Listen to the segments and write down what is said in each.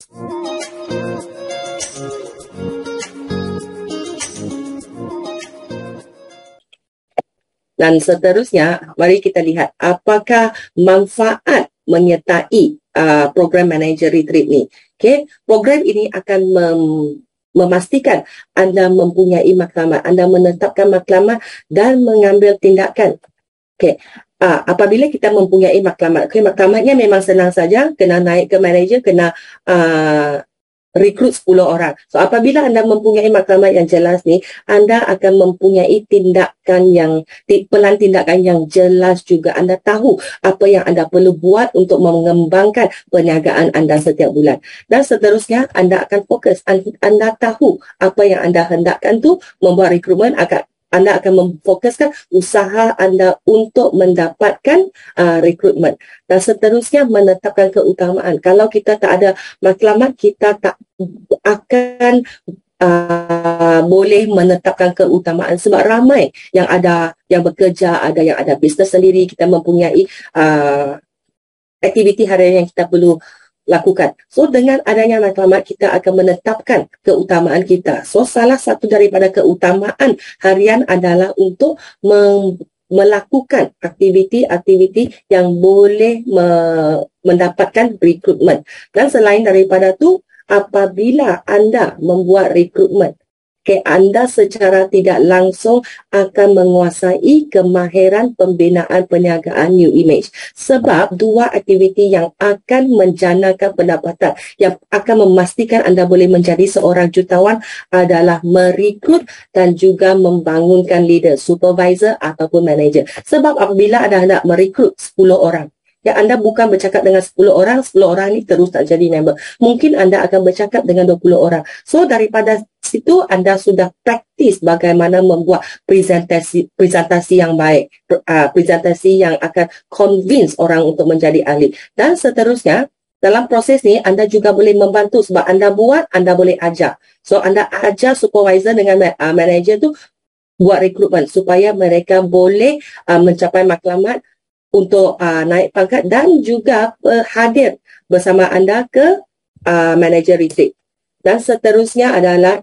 Dan seterusnya, mari kita lihat apakah manfaat menyertai program manager retreat ni. Okay, program ini akan memastikan anda mempunyai maklumat, anda menetapkan maklumat dan mengambil tindakan. Okay, apabila kita mempunyai maklumat, okay, maklumatnya memang senang saja, kena naik ke manager, kena rekrut 10 orang. So, apabila anda mempunyai maklumat yang jelas ni, anda akan mempunyai pelan tindakan yang jelas juga. Anda tahu apa yang anda perlu buat untuk mengembangkan perniagaan anda setiap bulan. Dan seterusnya, anda akan fokus. Anda tahu apa yang anda hendakkan tu, membuat rekrutmen, anda akan memfokuskan usaha anda untuk mendapatkan rekrutmen. Dan seterusnya, menetapkan keutamaan. Kalau kita tak ada maklumat, kita tak akan boleh menetapkan keutamaan. Sebab ramai yang bekerja, ada yang ada bisnes sendiri, kita mempunyai aktiviti harian yang kita perlu lakukan. So, dengan adanya maklumat, kita akan menetapkan keutamaan kita. So, salah satu daripada keutamaan harian adalah untuk melakukan aktiviti-aktiviti yang boleh mendapatkan rekrutmen. Dan selain daripada tu, apabila anda membuat rekrutmen, anda secara tidak langsung akan menguasai kemahiran pembinaan perniagaan New Image. Sebab dua aktiviti yang akan menjanakan pendapatan, yang akan memastikan anda boleh menjadi seorang jutawan adalah merekrut dan juga membangunkan leader, supervisor ataupun manager. Sebab apabila anda hendak merekrut 10 orang, ya, anda bukan bercakap dengan 10 orang ni terus tak jadi member. Mungkin anda akan bercakap dengan 20 orang. So, daripada situ anda sudah praktis bagaimana membuat presentasi yang baik, presentasi yang akan convince orang untuk menjadi ahli. Dan seterusnya, dalam proses ni anda juga boleh membantu sebab anda buat, anda boleh ajar. So, anda ajar supervisor dengan manager tu buat rekrutmen supaya mereka boleh mencapai maklumat untuk naik pangkat dan juga hadir bersama anda ke manager retreat. Dan seterusnya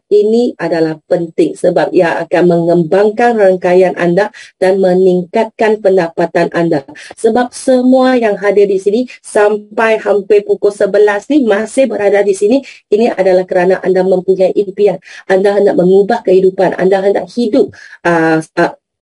ini adalah penting sebab ia akan mengembangkan rangkaian anda dan meningkatkan pendapatan anda. Sebab semua yang hadir di sini sampai hampir pukul 11 ni masih berada di sini, ini adalah kerana anda mempunyai impian. Anda hendak mengubah kehidupan, anda hendak hidup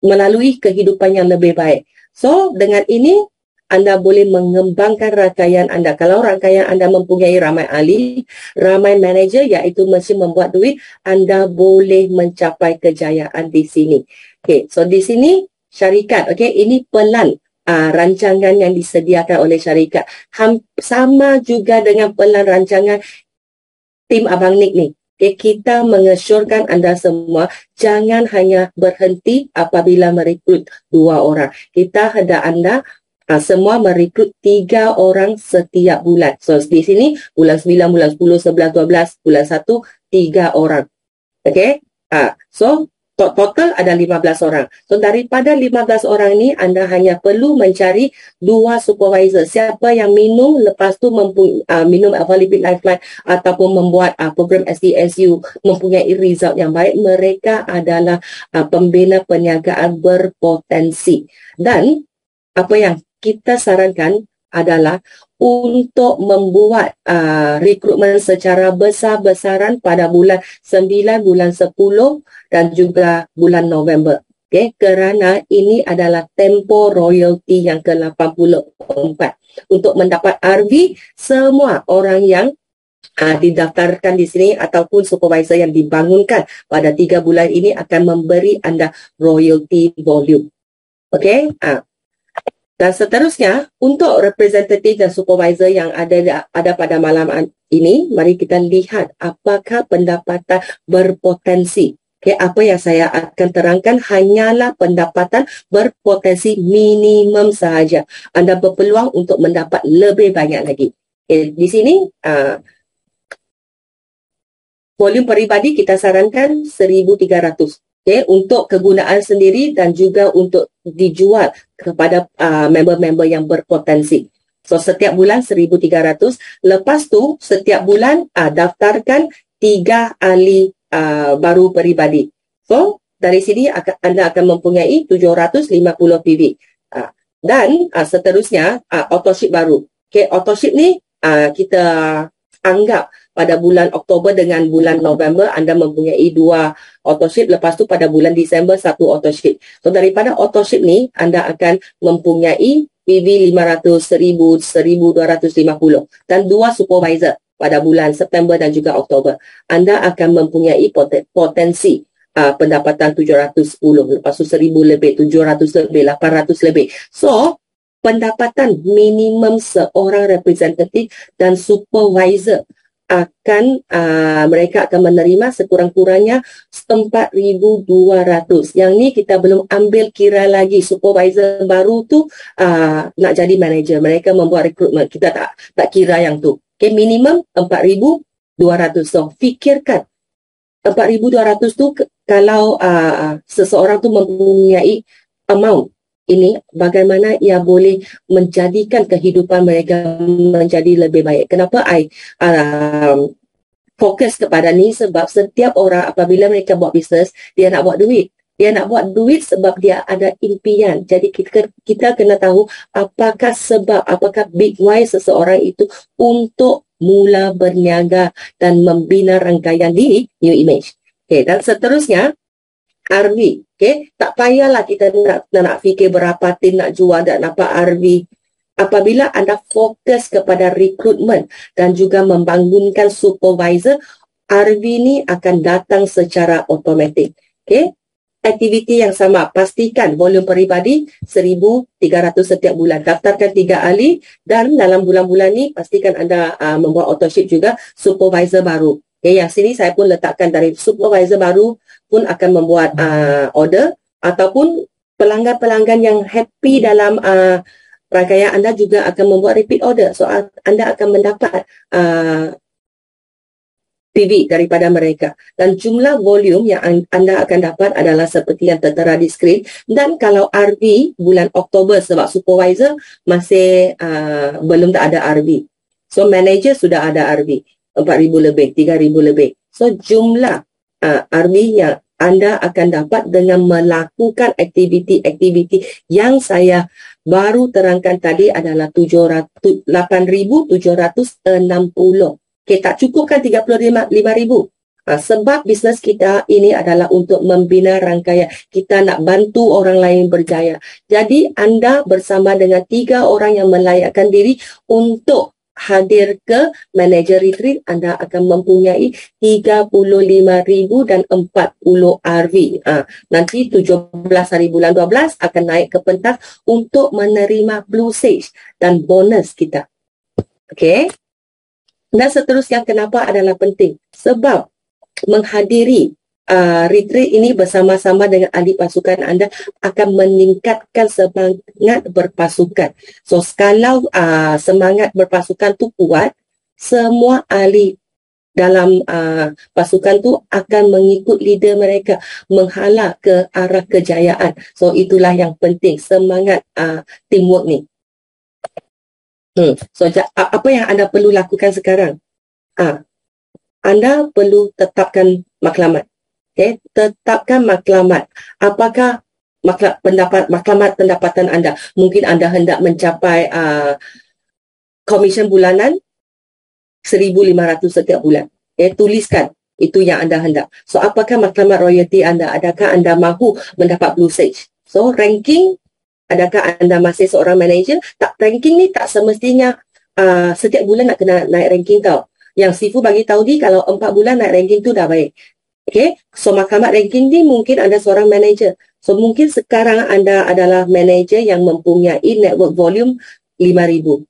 melalui kehidupan yang lebih baik. So, dengan ini, anda boleh mengembangkan rangkaian anda. Kalau rangkaian anda mempunyai ramai ahli, ramai manager, iaitu mesin membuat duit, anda boleh mencapai kejayaan di sini. Okay, so di sini, syarikat, okay, ini pelan rancangan yang disediakan oleh syarikat. Sama juga dengan pelan rancangan tim Abang Nick ni. Okay, kita mengesyorkan anda semua jangan hanya berhenti apabila merekrut 2 orang. Kita hendak anda semua merekrut 3 orang setiap bulan. So, di sini bulan 9, bulan 10, 11, 12, bulan 1, 3 orang. Okay? So, total ada 15 orang. So, daripada 15 orang ini, anda hanya perlu mencari 2 supervisor. Siapa yang minum, lepas tu minum Avalipid Lifeline ataupun membuat program SDSU, mempunyai result yang baik, mereka adalah pembina perniagaan berpotensi. Dan apa yang kita sarankan adalah untuk membuat rekrutmen secara besar-besaran pada bulan 9, bulan 10 dan juga bulan November. Okay? Kerana ini adalah tempo royalty yang ke-84. Untuk mendapat RV, semua orang yang didaftarkan di sini ataupun supervisor yang dibangunkan pada 3 bulan ini akan memberi anda royalty volume. Okay? Dan seterusnya, untuk representatif dan supervisor yang ada pada malam ini, mari kita lihat apakah pendapatan berpotensi. Okay, apa yang saya akan terangkan hanyalah pendapatan berpotensi minimum sahaja. Anda berpeluang untuk mendapat lebih banyak lagi. Okay, di sini, volume peribadi kita sarankan 1,300. Okay, untuk kegunaan sendiri dan juga untuk dijual kepada member-member yang berpotensi. So setiap bulan 1,300. Lepas tu setiap bulan daftarkan 3 ahli baru peribadi. So dari sini anda akan mempunyai 750 PV. Dan seterusnya autoship baru. Okay, autoship ni kita anggap pada bulan Oktober dengan bulan November anda mempunyai 2 autoship, lepas tu pada bulan Disember 1 autoship. So daripada autoship ni anda akan mempunyai PV 500, 1000, 1250 dan 2 supervisor pada bulan September dan juga Oktober. Anda akan mempunyai potensi pendapatan 710, lepas tu 1000 lebih, 700 lebih, 800 lebih. So pendapatan minimum seorang representatif dan supervisor akan mereka akan menerima sekurang-kurangnya 4,200. Yang ni kita belum ambil kira lagi supervisor baru tu nak jadi manager. Mereka membuat rekrutmen. Kita tak kira yang tu. Okay, minimum 4,200. So fikirkan 4,200 tu kalau seseorang tu mempunyai amount ini, bagaimana ia boleh menjadikan kehidupan mereka menjadi lebih baik. Kenapa I fokus kepada ni? Sebab setiap orang apabila mereka buat bisnes, dia nak buat duit. Dia nak buat duit sebab dia ada impian. Jadi kita kena tahu apakah sebab, apakah big why seseorang itu untuk mula berniaga dan membina rangkaian di New Image. Okay, dan seterusnya RV. Okay, tak payahlah kita nak fikir berapa tim nak jual dan apa RV. Apabila anda fokus kepada rekrutmen dan juga membangunkan supervisor, RV ni akan datang secara automatik. Okay, aktiviti yang sama, pastikan volume peribadi 1,300 setiap bulan. Daftarkan 3 ahli dan dalam bulan-bulan ni pastikan anda membuat autoship juga supervisor baru. Okay, yang sini saya pun letakkan dari supervisor baru pun akan membuat order, ataupun pelanggan-pelanggan yang happy dalam rangkaian anda juga akan membuat repeat order. So anda akan mendapat PV daripada mereka. Dan jumlah volume yang anda akan dapat adalah seperti yang tertera di skrin. Dan kalau RV bulan Oktober, sebab supervisor masih belum tak ada RV. So manager sudah ada RV. 4,000 lebih, 3,000 lebih. So jumlah RV yang anda akan dapat dengan melakukan aktiviti-aktiviti yang saya baru terangkan tadi adalah 8,760. Okay, tak cukup kan 35,000? Sebab bisnes kita ini adalah untuk membina rangkaian. Kita nak bantu orang lain berjaya. Jadi anda bersama dengan 3 orang yang melayakkan diri untuk hadir ke manager retreat, anda akan mempunyai 35,000 dan 40 RV. Nanti 17 hari bulan 12 akan naik ke pentas untuk menerima Blue Sage dan bonus kita. Okey. Dan seterusnya kenapa adalah penting? Sebab menghadiri retreat ini bersama-sama dengan ahli pasukan anda akan meningkatkan semangat berpasukan. So kalau semangat berpasukan tu kuat, semua ahli dalam pasukan tu akan mengikut leader mereka, menghala ke arah kejayaan. So itulah yang penting, semangat teamwork ni. So apa yang anda perlu lakukan sekarang? Anda perlu tetapkan maklumat. Okay, tetapkan maklumat. Apakah maklumat pendapatan anda? Mungkin anda hendak mencapai komisen bulanan 1,500 setiap bulan. Okay, tuliskan itu yang anda hendak. So apakah maklumat royalty anda? Adakah anda mahu mendapat Blue Sage? So ranking, adakah anda masih seorang manager? Tak, ranking ni tak semestinya setiap bulan nak kena naik ranking tau. Yang Sifu bagi tahu di kalau 4 bulan naik ranking tu dah baik. Okay, so maklumat ranking ni mungkin anda seorang manager. So mungkin sekarang anda adalah manager yang mempunyai network volume 5,000.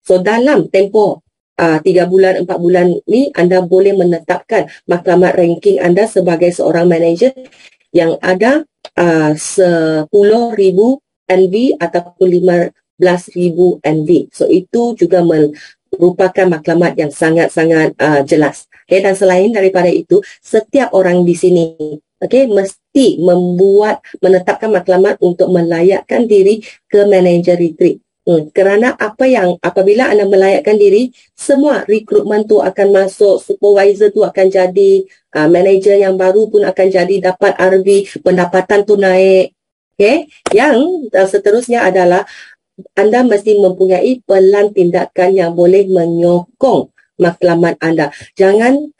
So dalam tempoh 3 bulan, 4 bulan ni anda boleh menetapkan maklumat ranking anda sebagai seorang manager yang ada 10,000 NV ataupun 15,000 NV. So itu juga merupakan maklumat yang sangat-sangat jelas. Okay, dan selain daripada itu, setiap orang di sini mesti menetapkan maklumat untuk melayakkan diri ke manager retreat. Kerana apabila anda melayakkan diri, semua rekrutmen tu akan masuk, supervisor tu akan jadi, manager yang baru pun akan jadi, dapat RV, pendapatan tu naik. Okay? Yang seterusnya adalah anda mesti mempunyai pelan tindakan yang boleh menyokong matlamat anda. Jangan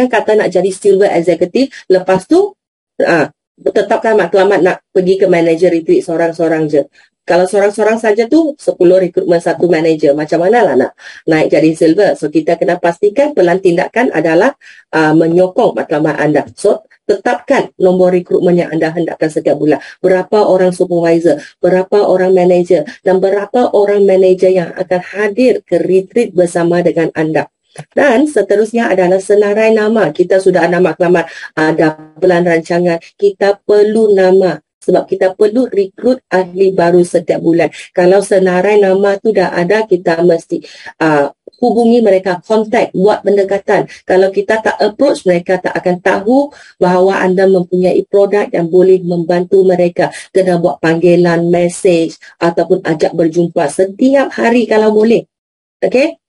kata nak jadi silver executive, lepas tu tetapkan matlamat nak pergi ke manager retreat seorang-seorang je. Kalau seorang-seorang saja tu 10 rekrutmen satu manager, macam mana lah nak naik jadi silver? So kita kena pastikan pelan tindakan adalah menyokong matlamat anda. So tetapkan nombor rekrutmen yang anda hendakkan setiap bulan. Berapa orang supervisor, berapa orang manager, dan berapa orang manager yang akan hadir ke retreat bersama dengan anda. Dan seterusnya adalah senarai nama. Kita sudah ada matlamat, ada pelan rancangan. Kita perlu nama. Sebab kita perlu rekrut ahli baru setiap bulan. Kalau senarai nama tu dah ada, kita mesti hubungi mereka, kontak, buat pendekatan. Kalau kita tak approach, mereka tak akan tahu bahawa anda mempunyai produk yang boleh membantu mereka. Kena buat panggilan, mesej, ataupun ajak berjumpa setiap hari kalau boleh. Okey?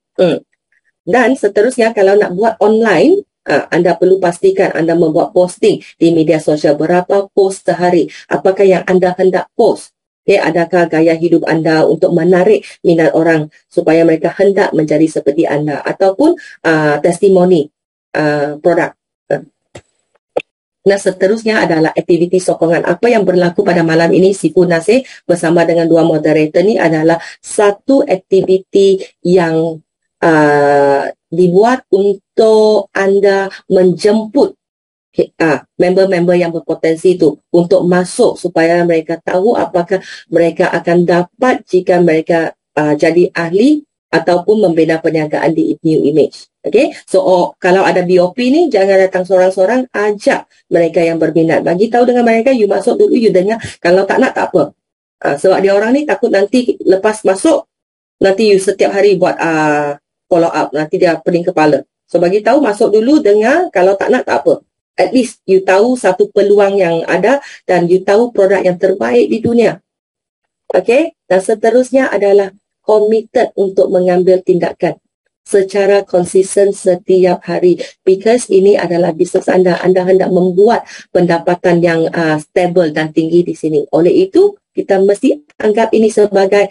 Dan seterusnya, kalau nak buat online, anda perlu pastikan anda membuat posting di media sosial. Berapa post sehari? Apakah yang anda hendak post? Okay, adakah gaya hidup anda untuk menarik minat orang supaya mereka hendak menjadi seperti anda? Ataupun testimoni produk. Nah, seterusnya adalah aktiviti sokongan. Apa yang berlaku pada malam ini, Sifu Nasir bersama dengan dua moderator ni adalah satu aktiviti yang dibuat untuk anda menjemput member-member yang berpotensi itu untuk masuk supaya mereka tahu apakah mereka akan dapat jika mereka jadi ahli ataupun membina perniagaan di New Image. Okay? So, kalau ada BOP ni, jangan datang seorang-seorang, ajak mereka yang berminat. Bagi tahu dengan mereka, you masuk dulu, you dengar. Kalau tak nak, tak apa. Sebab dia orang ni takut nanti lepas masuk, nanti you setiap hari buat follow up, nanti dia pening kepala. So bagi tahu, masuk dulu, dengar, kalau tak nak tak apa. At least you tahu satu peluang yang ada dan you tahu produk yang terbaik di dunia. Okay? Dan seterusnya adalah committed untuk mengambil tindakan secara konsisten setiap hari, because ini adalah bisnes anda. Anda hendak membuat pendapatan yang stable dan tinggi di sini. Oleh itu, kita mesti anggap ini sebagai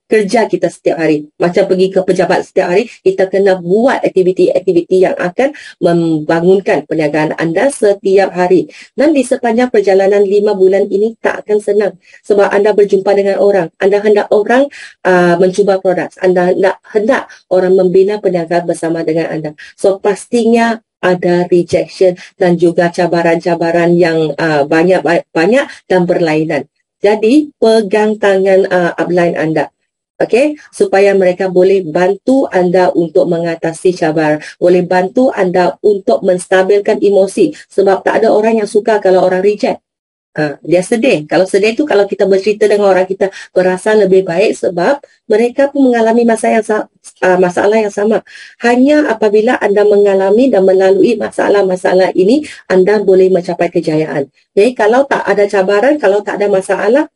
kerja kita setiap hari. Macam pergi ke pejabat setiap hari, kita kena buat aktiviti-aktiviti yang akan membangunkan perniagaan anda setiap hari. Dan di sepanjang perjalanan 5 bulan ini tak akan senang. Sebab anda berjumpa dengan orang. Anda hendak orang mencuba produk. Anda hendak orang membina perniagaan bersama dengan anda. So pastinya ada rejection dan juga cabaran-cabaran yang banyak dan berlainan. Jadi, pegang tangan upline anda. Okey, supaya mereka boleh bantu anda untuk mengatasi cabaran. Boleh bantu anda untuk menstabilkan emosi. Sebab tak ada orang yang suka kalau orang reject. Dia sedih. Kalau sedih tu, kalau kita bercerita dengan orang, kita berasa lebih baik sebab mereka pun mengalami masalah yang sama. Hanya apabila anda mengalami dan melalui masalah-masalah ini, anda boleh mencapai kejayaan. Jadi, kalau tak ada cabaran, kalau tak ada masalah,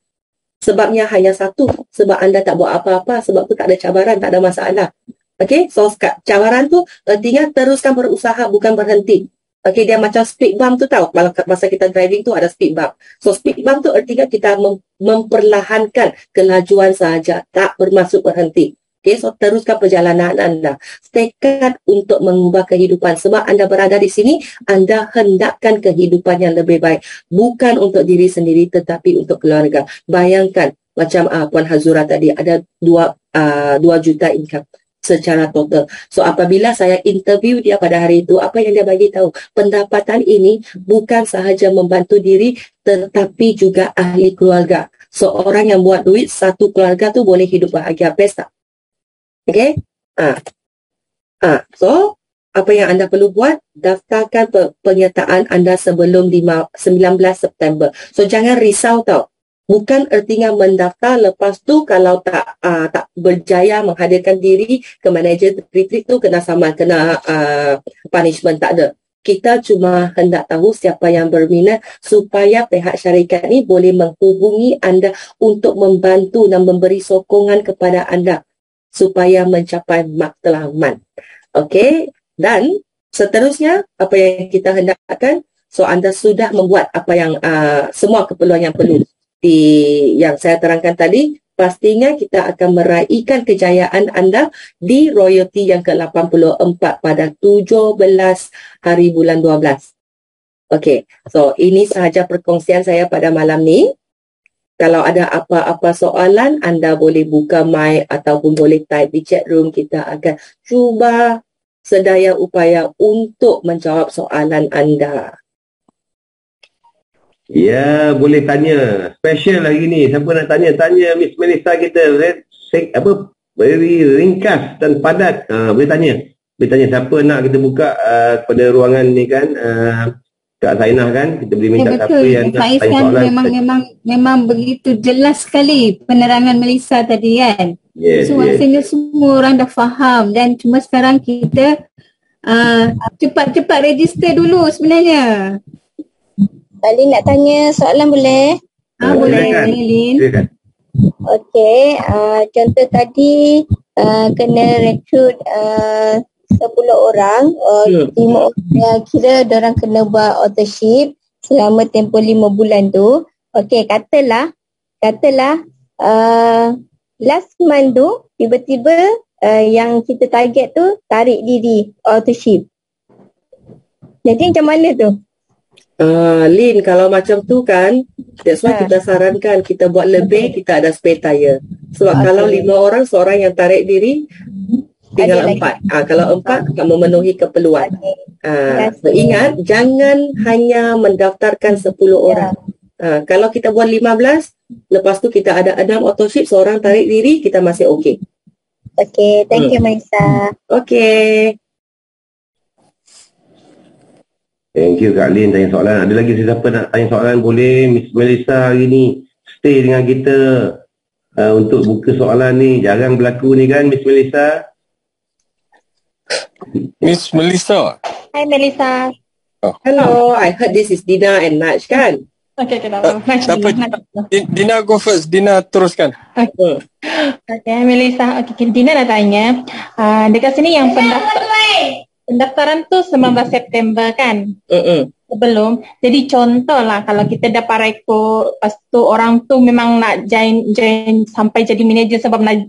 sebabnya hanya satu. Sebab anda tak buat apa-apa. Sebab tu tak ada cabaran, tak ada masalah. Okey, so cabaran tu artinya teruskan berusaha, bukan berhenti. Okey, dia macam speed bump tu tahu. Masa kita driving tu ada speed bump. So speed bump tu artinya kita memperlahankan kelajuan sahaja, tak bermaksud berhenti. Okey, so teruskan perjalanan anda. Tekad untuk mengubah kehidupan. Sebab anda berada di sini, anda hendakkan kehidupan yang lebih baik. Bukan untuk diri sendiri, tetapi untuk keluarga. Bayangkan, macam Puan Hazura tadi, ada 2 juta income secara total. So apabila saya interview dia pada hari itu, apa yang dia bagi tahu? Pendapatan ini bukan sahaja membantu diri, tetapi juga ahli keluarga. So orang yang buat duit, satu keluarga tu boleh hidup bahagia. Best tak? Okay? So apa yang anda perlu buat? Daftarkan penyertaan anda sebelum 19 September. So jangan risau tau. Bukan artinya mendaftar, lepas tu kalau tak berjaya menghadirkan diri ke manager retreat tu kena saman, kena punishment, tak ada. kita cuma hendak tahu siapa yang berminat supaya pihak syarikat ni boleh menghubungi anda untuk membantu dan memberi sokongan kepada anda supaya mencapai matlamat. Okey, dan seterusnya apa yang kita hendakkan, so anda sudah membuat apa yang semua keperluan yang perlu yang saya terangkan tadi. Pastinya kita akan meraihkan kejayaan anda di royalty yang ke-84 pada 17 hari bulan 12. Okey, so ini sahaja perkongsian saya pada malam ni. Kalau ada apa-apa soalan, anda boleh buka mic ataupun boleh type di chat room. Kita akan cuba sedaya upaya untuk menjawab soalan anda. Ya, boleh tanya. Special hari ni. Siapa nak tanya? Tanya Miss Melissa kita. Very ringkas dan padat. Boleh tanya. Boleh tanya siapa nak kita buka pada ruangan ni kan. Kak Zainah kan. Kita boleh minta siapa yang nak tanya soalan. Memang begitu jelas sekali penerangan Melissa tadi kan. Yes, so rasanya semua orang dah faham. Dan cuma sekarang kita cepat-cepat register dulu sebenarnya. Lin nak tanya soalan boleh? Boleh Lin. Okey, contoh tadi kena rekrut 10 orang, 5 orang kira diorang kena buat authorship selama tempoh 5 bulan tu. Okey, katalah last month tu tiba-tiba yang kita target tu tarik diri authorship. Jadi macam mana tu? Lin, kalau macam tu kan, that's why kita sarankan kita buat lebih, kita ada spare tire. Sebab kalau 5 orang, seorang yang tarik diri, tinggal 4. Kalau 4 akan memenuhi keperluan. So ingat, jangan hanya mendaftarkan 10 orang. Kalau kita buat 15, lepas tu kita ada 6 authorship, seorang tarik diri, kita masih okey. Okey, thank you Melissa. Okey. Thank you Kak Lin tanya soalan. Ada lagi siapa nak tanya soalan? Boleh Miss Melissa hari ni stay dengan kita untuk buka soalan ni. Jarang berlaku ni kan Miss Melissa. Miss Melissa. Hi Melissa. Hello, I heard this is Dina and Naj kan? Okay, Dina go first. Dina teruskan. Okay, Melissa. Okay, Dina nak tanya. Dekat sini yang pendaftaran tu 19 September kan? Sebelum. Jadi contohlah kalau kita dapat rekod, lepas tu orang tu memang nak join sampai jadi manager sebab nak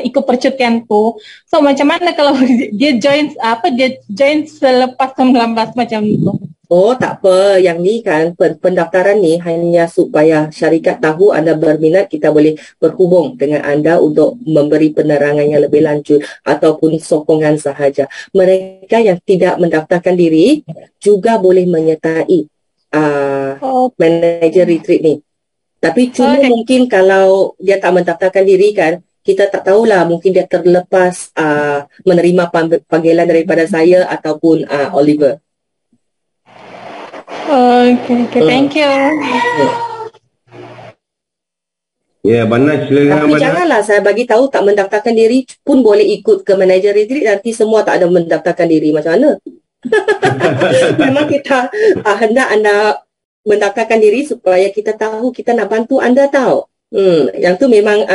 ikut percutian tu. So macam mana kalau dia join selepas 19 macam tu? Oh, tak apa. Yang ni kan, pendaftaran ni hanya supaya syarikat tahu anda berminat, kita boleh berhubung dengan anda untuk memberi penerangan yang lebih lanjut ataupun sokongan sahaja. Mereka yang tidak mendaftarkan diri juga boleh menyertai manager retreat ni. Tapi cuma mungkin kalau dia tak mendaftarkan diri kan, kita tak tahulah, mungkin dia terlepas menerima panggilan daripada saya ataupun Oliver. Okay, thank you. Ya, Banas silakan. Tapi janganlah saya bagi tahu tak mendaftarkan diri pun boleh ikut ke manager retreat, nanti semua tak ada mendaftarkan diri. Macam mana? Memang kita hendak anda mendaftarkan diri supaya kita tahu kita nak bantu anda tahu. Yang tu memang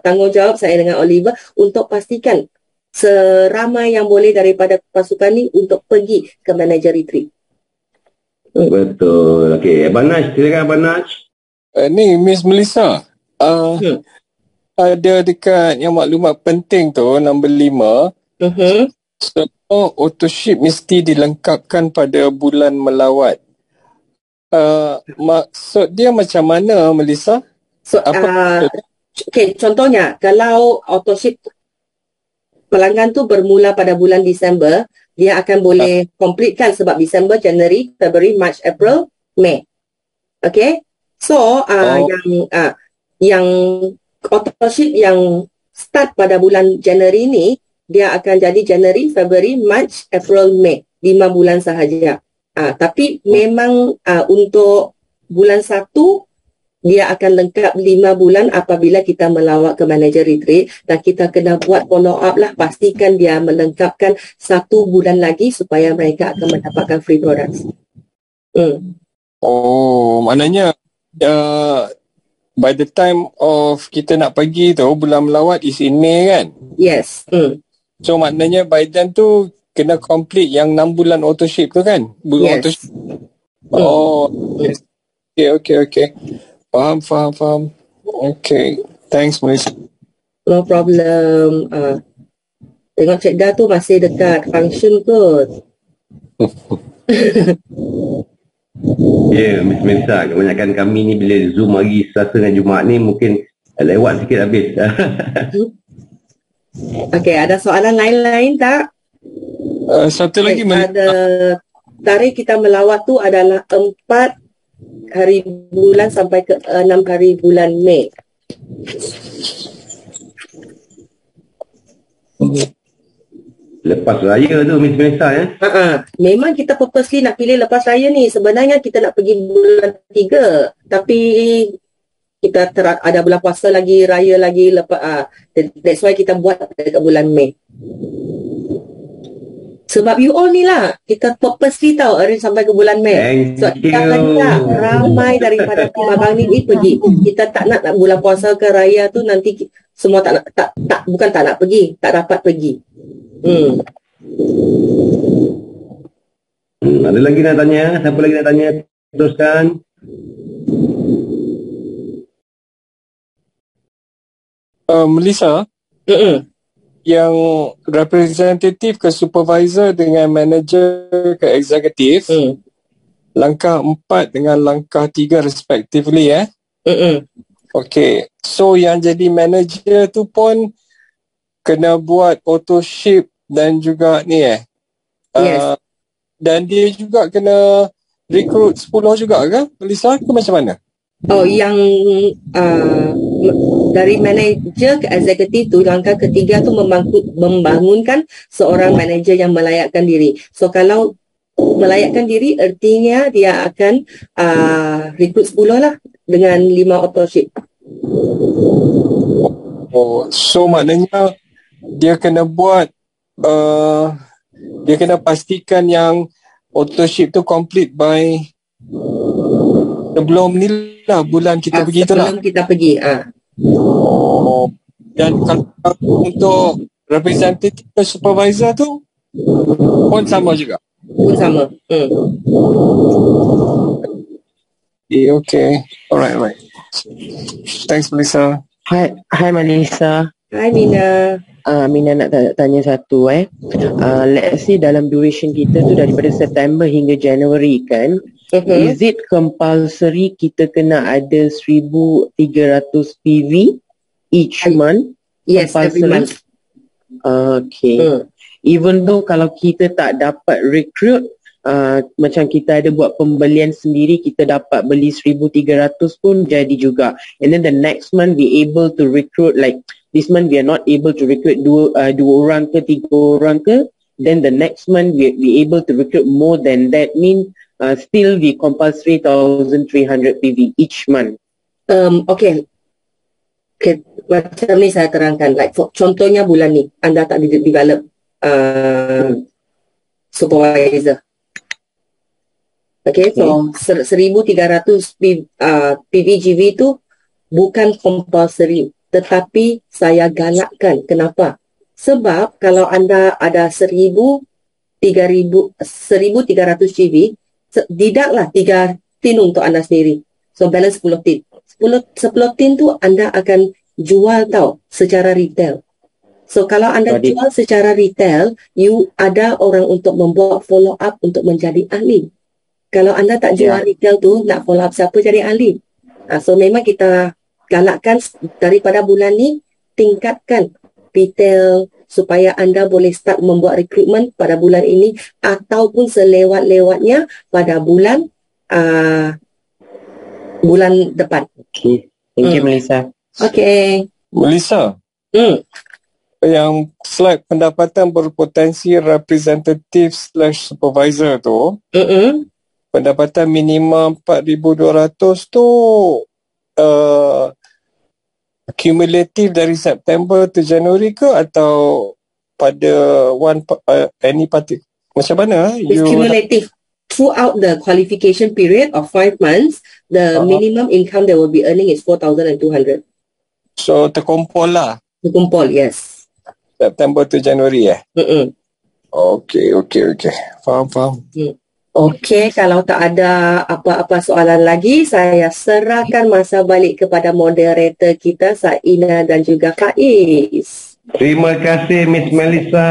tanggungjawab saya dengan Oliver untuk pastikan seramai yang boleh daripada pasukan ni untuk pergi ke manager retreat. Betul. Okey, Banas silakan Banas. Ni Miss Melissa. Ada dekat yang maklumat penting tu nombor 5. Semua authorship mesti dilengkapkan pada bulan melawat. Maksud dia macam mana Melissa? So, okay, contohnya kalau authorship pelanggan tu bermula pada bulan Disember, dia akan boleh completekan sebab Disember, January, February, March, April, May. Okay? So, yang authorship yang start pada bulan January ni, dia akan jadi January, February, March, April, May. 5 bulan sahaja. Tapi memang untuk bulan 1, dia akan lengkap 5 bulan apabila kita melawat ke manager retreat, dan kita kena buat follow up lah, pastikan dia melengkapkan 1 bulan lagi supaya mereka akan mendapatkan free products. Oh, maknanya by the time of kita nak pergi tu, bulan melawat is in May kan? Yes. So maknanya by then tu kena complete yang 6 bulan auto ship tu kan? Yes. Auto ship. Oh, yes. Okay. Faham. Okay. Thanks, Melissa. No problem. Tengok Cik tu masih dekat function kot. Ya, Miss Melissa, kebanyakan kami ni bila Zoom hari Selasa dan Jumaat ni mungkin lewat sikit habis. Okay, ada soalan lain-lain tak? Satu lagi, ada tarikh kita melawat tu adalah 4 hari bulan sampai ke 6 hari bulan Mei. Lepas raya tu Miss Melissa ya? Memang kita purposely nak pilih lepas raya ni. Sebenarnya kita nak pergi bulan 3, tapi kita ada bulan puasa lagi, raya lagi, that's why kita buat dekat bulan Mei. Sebab you all ni lah, kita purposely tahu arrange sampai ke bulan Mei. So kita nak ramai daripada tim abang ni pergi. Kita tak nak bulan puasa ke raya tu nanti semua tak bukan tak nak pergi, tak dapat pergi. Ada lagi nak tanya? Siapa lagi nak tanya? Teruskan. Melissa, yang representatif ke supervisor dengan manager ke executive, langkah 4 dengan langkah 3 respectively Okay, so yang jadi manager tu pun kena buat auto ship dan juga ni Yes. Dan dia juga kena recruit 10 juga ke Melissa, ke macam mana? Oh, yang dari manager ke eksekutif tu, langkah ketiga tu membangunkan seorang manager yang melayakkan diri. So kalau melayakkan diri, artinya dia akan recruit 10 lah dengan 5 auto ship. Oh, so maknanya dia kena buat dia kena pastikan yang auto ship tu complete by sebelum ni lah, bulan kita pergi tu lah. Sebelum kita pergi. Oh. Dan kalau untuk representative supervisor tu pun sama juga? Pun sama. Okay. Alright. Thanks, Melissa. Hi Melissa. Hai Mina. Mina nak tanya satu let's say dalam duration kita tu daripada September hingga January kan, is it compulsory kita kena ada 1,300 PV each month? Yes, every month. Okay. Even though kalau kita tak dapat recruit, macam kita ada buat pembelian sendiri, kita dapat beli 1,300 pun jadi juga. And then the next month we able to recruit, like this month we are not able to recruit dua orang ke 3 orang ke, then the next month we able to recruit more than that, mean still we compulsory 1,300 PV each month. Okay, macam ni saya terangkan. Like contohnya bulan ni anda tak develop supervisor. Okay, so 1,300 PVGV tu bukan compulsory, tetapi saya galakkan. Kenapa? Sebab kalau anda ada 1,300 GV, tidaklah 3 tin untuk anda sendiri. So balance 10 tin. 10 tin tu anda akan jual secara retail. So kalau anda jual secara retail, you ada orang untuk membuat follow up untuk menjadi ahli. Kalau anda tak jual retail tu, nak follow up siapa jadi ahli? So memang kita galakkan daripada bulan ni, tingkatkan retail supaya anda boleh start membuat recruitment pada bulan ini ataupun selewat-lewatnya pada bulan depan. Okay. Thank you Melissa. Okay. Melissa, yang slide pendapatan berpotensi representative / supervisor tu, pendapatan minimum 4,200 tu cumulative dari September to January ke, atau pada any particular, macam mana? It's cumulative. Throughout the qualification period of 5 months, the minimum income they will be earning is 4,200. So terkumpul lah. Terkumpul, yes. September to January Okay. Faham. Okey, kalau tak ada apa-apa soalan lagi, saya serahkan masa balik kepada moderator kita, Saina dan juga Faiz. Terima kasih Miss Melissa.